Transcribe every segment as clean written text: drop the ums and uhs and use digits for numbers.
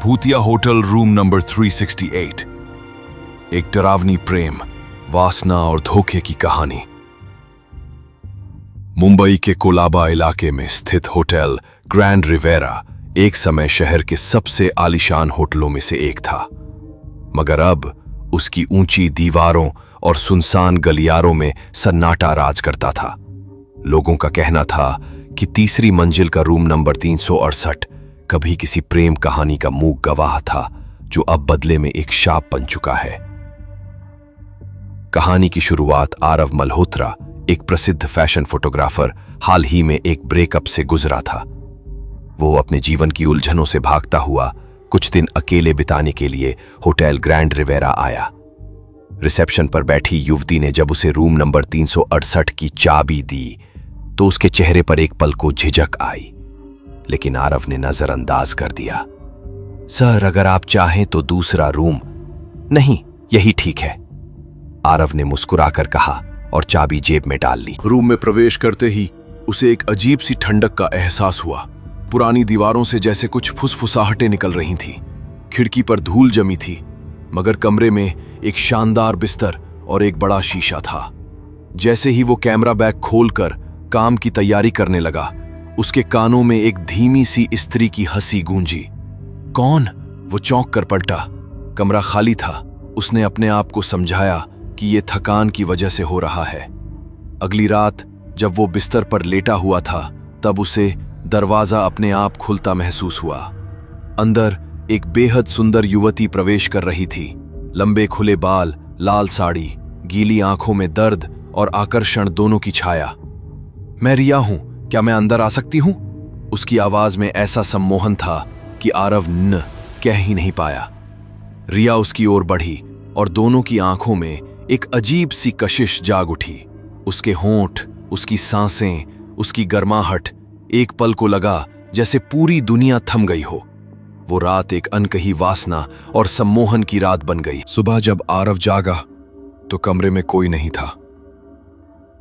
भूतिया hotel room number 368। एक डरावनी प्रेम, वासना और धोखे की कहानी। मुंबई के कोलाबा इलाके में स्थित होटल ग्रैंड रिवेरा एक समय शहर के सबसे आलीशान होटलों में से एक था, मगर अब उसकी ऊंची दीवारों और सुनसान गलियारों में सन्नाटा राज करता था। लोगों का कहना था कि तीसरी मंजिल का रूम नंबर 368 कभी किसी प्रेम कहानी का मूक गवाह था, जो अब बदले में एक शाप बन चुका है। कहानी की शुरुआत आरव मल्होत्रा, एक प्रसिद्ध फैशन फोटोग्राफर, हाल ही में एक ब्रेकअप से गुजरा था। वो अपने जीवन की उलझनों से भागता हुआ कुछ दिन अकेले बिताने के लिए होटल ग्रैंड रिवेरा आया। रिसेप्शन पर बैठी युवती ने जब उसे रूम नंबर 368 की चाबी दी तो उसके चेहरे पर एक पल को झिझक आई, लेकिन आरव ने नजरअंदाज कर दिया। सर, अगर आप चाहें तो दूसरा रूम। नहीं, यही ठीक है, आरव ने मुस्कुराकर कहा और चाबी जेब में डाल ली। रूम में प्रवेश करते ही उसे एक अजीब सी ठंडक का एहसास हुआ। पुरानी दीवारों से जैसे कुछ फुसफुसाहटें निकल रही थीं। खिड़की पर धूल जमी थी, मगर कमरे में एक शानदार बिस्तर और एक बड़ा शीशा था। जैसे ही वो कैमरा बैग खोलकर काम की तैयारी करने लगा, उसके कानों में एक धीमी सी स्त्री की हंसी गूंजी। कौन? वो चौंक कर पलटा। कमरा खाली था। उसने अपने आप को समझाया कि ये थकान की वजह से हो रहा है। अगली रात जब वो बिस्तर पर लेटा हुआ था, तब उसे दरवाजा अपने आप खुलता महसूस हुआ। अंदर एक बेहद सुंदर युवती प्रवेश कर रही थी। लंबे खुले बाल, लाल साड़ी, गीली आंखों में दर्द और आकर्षण दोनों की छाया। मैं रिया हूं, क्या मैं अंदर आ सकती हूं? उसकी आवाज में ऐसा सम्मोहन था कि आरव न कह ही नहीं पाया। रिया उसकी ओर बढ़ी और दोनों की आंखों में एक अजीब सी कशिश जाग उठी। उसके होंठ, उसकी सांसें, उसकी गर्माहट, एक पल को लगा जैसे पूरी दुनिया थम गई हो। वो रात एक अनकही वासना और सम्मोहन की रात बन गई। सुबह जब आरव जागा तो कमरे में कोई नहीं था।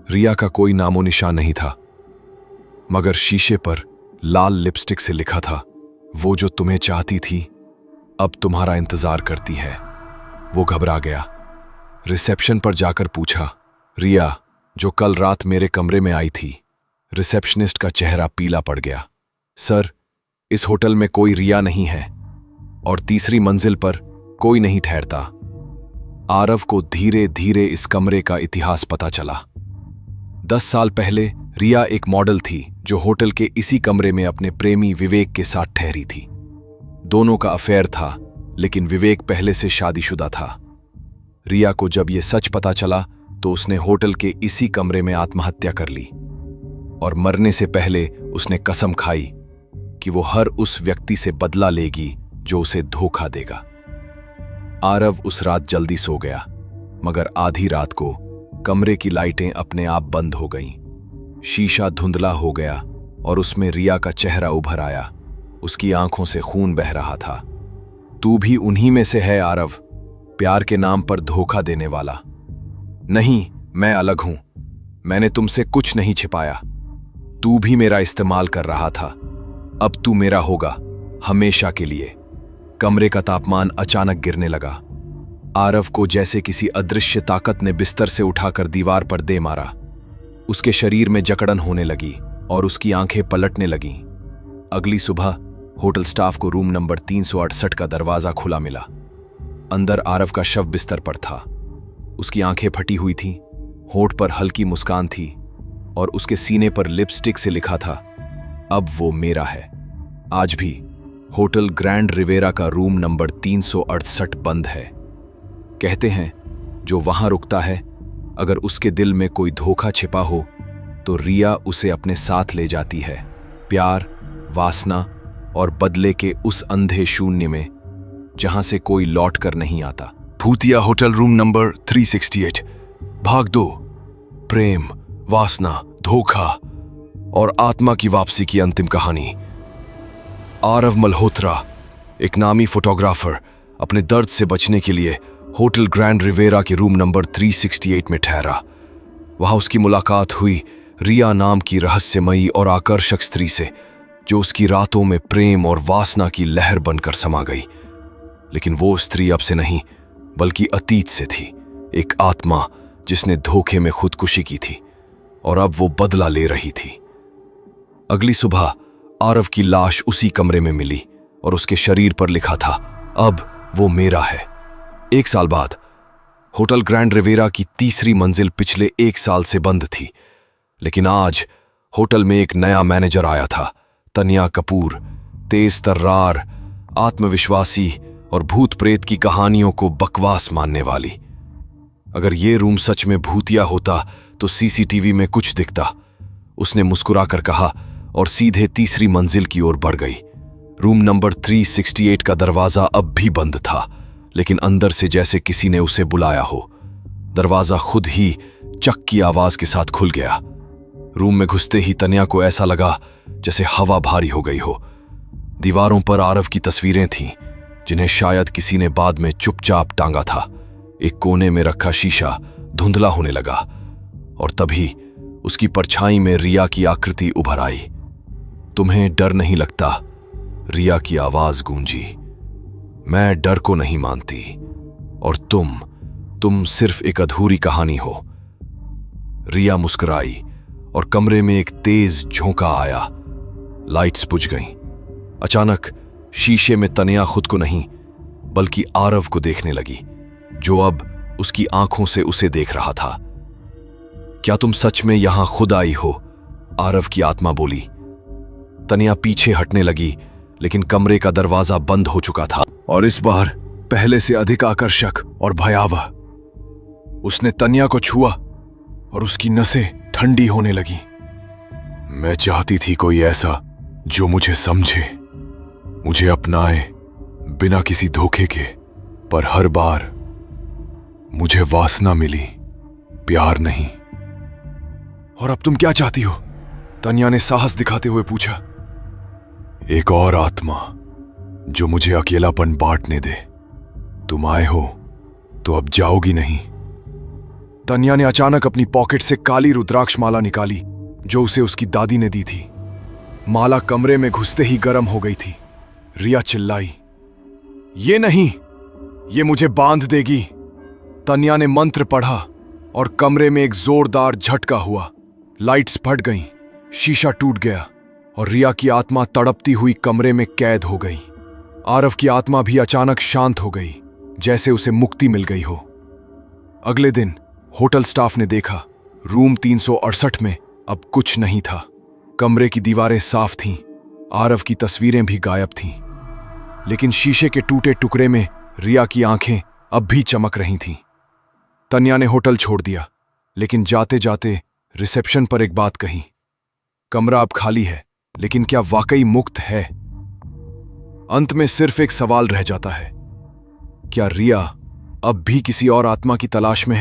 रिया का कोई नामो निशान नहीं था, मगर शीशे पर लाल लिपस्टिक से लिखा था, वो जो तुम्हें चाहती थी अब तुम्हारा इंतजार करती है। वो घबरा गया। रिसेप्शन पर जाकर पूछा, रिया जो कल रात मेरे कमरे में आई थी? रिसेप्शनिस्ट का चेहरा पीला पड़ गया। सर, इस होटल में कोई रिया नहीं है और तीसरी मंजिल पर कोई नहीं ठहरता। आरव को धीरे धीरे इस कमरे का इतिहास पता चला। 10 साल पहले रिया एक मॉडल थी जो होटल के इसी कमरे में अपने प्रेमी विवेक के साथ ठहरी थी। दोनों का अफेयर था, लेकिन विवेक पहले से शादीशुदा था। रिया को जब यह सच पता चला तो उसने होटल के इसी कमरे में आत्महत्या कर ली और मरने से पहले उसने कसम खाई कि वो हर उस व्यक्ति से बदला लेगी जो उसे धोखा देगा। आरव उस रात जल्दी सो गया, मगर आधी रात को कमरे की लाइटें अपने आप बंद हो गईं। शीशा धुंधला हो गया और उसमें रिया का चेहरा उभर आया। उसकी आंखों से खून बह रहा था। तू भी उन्हीं में से है आरव, प्यार के नाम पर धोखा देने वाला। नहीं, मैं अलग हूं। मैंने तुमसे कुछ नहीं छिपाया। तू भी मेरा इस्तेमाल कर रहा था। अब तू मेरा होगा, हमेशा के लिए। कमरे का तापमान अचानक गिरने लगा। आरव को जैसे किसी अदृश्य ताकत ने बिस्तर से उठाकर दीवार पर दे मारा। उसके शरीर में जकड़न होने लगी और उसकी आंखें पलटने लगीं। अगली सुबह होटल स्टाफ को रूम नंबर 368 का दरवाजा खुला मिला। अंदर आरव का शव बिस्तर पर था। उसकी आंखें फटी हुई थीं, होठ पर हल्की मुस्कान थी और उसके सीने पर लिपस्टिक से लिखा था, अब वो मेरा है। आज भी होटल ग्रैंड रिवेरा का रूम नंबर 368 बंद है। कहते हैं जो वहां रुकता है, अगर उसके दिल में कोई धोखा छिपा हो तो रिया उसे अपने साथ ले जाती है, प्यार, वासना और बदले के उस अंधे शून्य में जहां से कोई लौट कर नहीं आता। भूतिया होटल रूम नंबर 368, भाग 2। प्रेम, वासना, धोखा और आत्मा की वापसी की अंतिम कहानी। आरव मल्होत्रा, एक नामी फोटोग्राफर, अपने दर्द से बचने के लिए होटल ग्रैंड रिवेरा के रूम नंबर 368 में ठहरा। वहां उसकी मुलाकात हुई रिया नाम की रहस्यमयी और आकर्षक स्त्री से, जो उसकी रातों में प्रेम और वासना की लहर बनकर समा गई। लेकिन वो स्त्री अब से नहीं बल्कि अतीत से थी, एक आत्मा जिसने धोखे में खुदकुशी की थी और अब वो बदला ले रही थी। अगली सुबह आरव की लाश उसी कमरे में मिली और उसके शरीर पर लिखा था, अब वो मेरा है। 1 साल बाद होटल ग्रैंड रिवेरा की तीसरी मंजिल पिछले 1 साल से बंद थी, लेकिन आज होटल में एक नया मैनेजर आया था, तन्या कपूर, तेज तर्रार, आत्मविश्वासी और भूत प्रेत की कहानियों को बकवास मानने वाली। अगर ये रूम सच में भूतिया होता तो सीसीटीवी में कुछ दिखता, उसने मुस्कुराकर कहा और सीधे तीसरी मंजिल की ओर बढ़ गई। रूम नंबर 368 का दरवाजा अब भी बंद था, लेकिन अंदर से जैसे किसी ने उसे बुलाया हो। दरवाजा खुद ही चक की आवाज के साथ खुल गया। रूम में घुसते ही तन्या को ऐसा लगा जैसे हवा भारी हो गई हो। दीवारों पर आरव की तस्वीरें थीं, जिन्हें शायद किसी ने बाद में चुपचाप टांगा था। एक कोने में रखा शीशा धुंधला होने लगा और तभी उसकी परछाई में रिया की आकृति उभर आई। तुम्हें डर नहीं लगता? रिया की आवाज गूंजी। मैं डर को नहीं मानती और तुम सिर्फ एक अधूरी कहानी हो। रिया मुस्कुराई और कमरे में एक तेज झोंका आया। लाइट्स बुझ गईं। अचानक शीशे में तन्या खुद को नहीं बल्कि आरव को देखने लगी, जो अब उसकी आंखों से उसे देख रहा था। क्या तुम सच में यहां खुद आई हो? आरव की आत्मा बोली। तन्या पीछे हटने लगी, लेकिन कमरे का दरवाजा बंद हो चुका था और इस बार पहले से अधिक आकर्षक और भयावह। उसने तन्या को छुआ और उसकी नसें ठंडी होने लगी। मैं चाहती थी कोई ऐसा जो मुझे समझे, मुझे अपनाए बिना किसी धोखे के, पर हर बार मुझे वासना मिली, प्यार नहीं। और अब तुम क्या चाहती हो? तन्या ने साहस दिखाते हुए पूछा। एक और आत्मा जो मुझे अकेलापन बांटने दे। तुम आए हो तो अब जाओगी नहीं। तन्या ने अचानक अपनी पॉकेट से काली रुद्राक्ष माला निकाली, जो उसे उसकी दादी ने दी थी। माला कमरे में घुसते ही गर्म हो गई थी। रिया चिल्लाई, ये नहीं, ये मुझे बांध देगी। तन्या ने मंत्र पढ़ा और कमरे में एक जोरदार झटका हुआ। लाइट्स फट गईं, शीशा टूट गया और रिया की आत्मा तड़पती हुई कमरे में कैद हो गई। आरव की आत्मा भी अचानक शांत हो गई, जैसे उसे मुक्ति मिल गई हो। अगले दिन होटल स्टाफ ने देखा, रूम 368 में अब कुछ नहीं था। कमरे की दीवारें साफ थीं, आरव की तस्वीरें भी गायब थीं, लेकिन शीशे के टूटे टुकड़े में रिया की आंखें अब भी चमक रही थीं। तन्या ने होटल छोड़ दिया, लेकिन जाते जाते रिसेप्शन पर एक बात कही, कमरा अब खाली है, लेकिन क्या वाकई मुक्त है? अंत में सिर्फ एक सवाल रह जाता है, क्या रिया अब भी किसी और आत्मा की तलाश में है?